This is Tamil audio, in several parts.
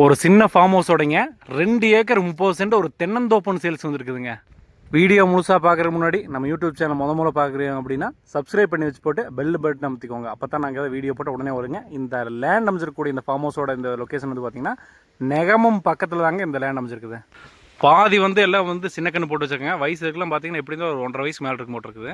ஒரு சின்ன ஃபார்ம் ஹவுஸோடைங்க 2 ஏக்கர் 30 சென்ட் ஒரு தென்னந்தோப்பன் சேல்ஸ் வந்துருக்குதுங்க. வீடியோ முழுசாக பார்க்குறதுக்கு முன்னாடி நம்ம யூடியூப் சேனல் முதல்ல பார்க்குறீங்க அப்படின்னா சப்ஸ்கிரைப் பண்ணி வச்சு போட்டு பெல் பட்டன் அமைத்திக்கோங்க. அப்போ தான் நாங்கள் வீடியோ போட்டு உடனே வருங்க. இந்த லேண்ட் அமைச்சிருக்கக்கூடிய இந்த ஃபார்ம் ஹவுஸோட இந்த லொக்கேஷன் வந்து பார்த்திங்கன்னா நெகமம் பக்கத்தில் தாங்க இந்த லேண்ட் அமைச்சிருக்குது. பாதி வந்து எல்லாம் வந்து சின்ன கண்ணு போட்டு வச்சுருக்கேங்க. வயசு இருக்குலாம் பார்த்திங்கன்னா எப்படி இருந்தால் ஒரு 1.5 வயசு மேலே இருக்கு போட்டிருக்குது.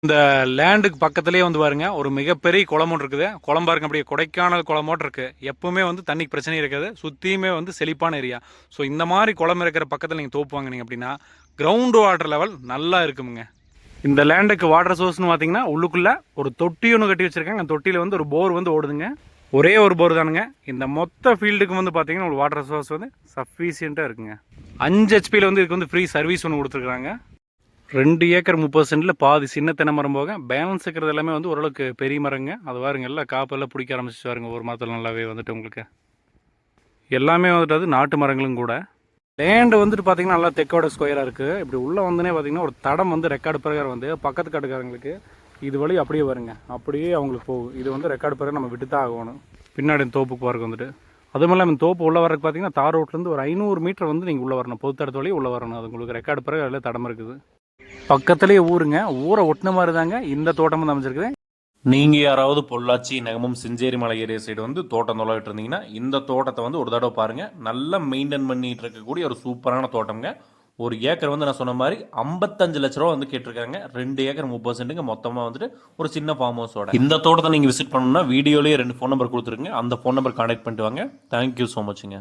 இந்த லேண்டுக்கு பக்கத்துலேயே வந்து பாருங்க ஒரு மிகப்பெரிய குளமும் இருக்குது. குளம் பாருங்க அப்படியே கொடைக்கானல் குளமோட்டு இருக்குது. எப்பவுமே வந்து தண்ணிக்கு பிரச்சனை இருக்காது. சுற்றியுமே வந்து செழிப்பான ஏரியா. ஸோ இந்த மாதிரி குளம் இருக்கிற பக்கத்தில் நீங்கள் தோப்பு வாங்கினீங்க அப்படின்னா கிரவுண்ட் வாட்டர் லெவல் நல்லா இருக்குங்க. இந்த லேண்டுக்கு வாட்டர் சோர்ஸ்னு பார்த்தீங்கன்னா உள்ளுக்குள்ளே ஒரு தொட்டி ஒன்று கட்டி வச்சுருக்காங்க. அந்த தொட்டியில் வந்து ஒரு போர் வந்து ஓடுதுங்க. ஒரே ஒரு போர் தானுங்க. இந்த மொத்த ஃபீல்டுக்கு வந்து பார்த்தீங்கன்னா ஒரு வாட்டர் சோர்ஸ் வந்து சஃபிஷியண்ட்டாக இருக்குங்க. 5 ஹெச்பியில் வந்து இதுக்கு வந்து ஃப்ரீ சர்வீஸ் ஒன்று கொடுத்துருக்குறாங்க. 2 ஏக்கர் 30 சென்டில் பாதி சின்ன தென்னை மரம் போக பேலன்ஸ் இருக்கிறது எல்லாமே வந்து ஓரளவுக்கு பெரிய மரங்க. அது பாருங்க எல்லாம் காப்பெல்லாம் பிடிக்க ஆரம்பிச்சு பாருங்க. ஒரு மரத்தில் நல்லாவே வந்துட்டு உங்களுக்கு எல்லாமே வந்துட்டு அது நாட்டு மரங்களும் கூட. லேண்டு வந்துட்டு பார்த்தீங்கன்னா நல்லா தெக்கோட ஸ்கொயராக இருக்குது. இப்படி உள்ளே வந்துனே பார்த்தீங்கன்னா ஒரு தடம் வந்து ரெக்கார்டு பிரகாரம் வந்து பக்கத்து காட்டுக்காரங்களுக்கு இது வழி அப்படியே வருங்க. அப்படியே அவங்களுக்கு போகும். இது வந்து ரெக்கார்டு பிரகாரம் நம்ம விட்டு தான் ஆகணும். பின்னாடி தோப்புக்கு போகிறதுக்கு வந்துட்டு அதுவும் இல்லாமல் தோப்பு உள்ளே வரக்கு பார்த்தீங்கன்னா தார் ரோட்லேருந்து ஒரு 500 மீட்டர் வந்து நீங்கள் உள்ளே வரணும். பொதுத்தடத்து வழி உள்ளே வரணும். அது உங்களுக்கு ரெக்கார்டு பிறகு அதில் தடம் இருக்குது. பக்கத்துலேயே ஊருங்க. ஊரை ஒட்டின மாதிரி தாங்க இந்த தோட்டம் வந்து அமைச்சிருக்குது. நீங்கள் யாராவது பொள்ளாச்சி நெகமம் செஞ்சேரி மலை ஏரியா சைடு வந்து தோட்டம் தொலைவிட்டு இருந்தீங்கன்னா இந்த தோட்டத்தை வந்து ஒரு தடவை பாருங்கள். நல்லா மெயின்டைன் பண்ணிட்டு இருக்கக்கூடிய ஒரு சூப்பரான தோட்டம்ங்க. ஒரு ஏக்கர் வந்து நான் சொன்ன மாதிரி 55 லட்ச ரூபா வந்து கேட்டிருக்காங்க. 2 ஏக்கர் 30 சென்ட்டுங்க மொத்தமாக வந்துட்டு ஒரு சின்ன ஃபார்ம் ஹவுஸோட. இந்த தோட்டத்தை நீங்கள் விசிட் பண்ணணும்னா வீடியோலேயே 2 ஃபோன் நம்பர் கொடுத்துருங்க. அந்த ஃபோன் நம்பர் கான்டாக்ட் பண்ணிட்டு வாங்க. Thank you so மச்சுங்க.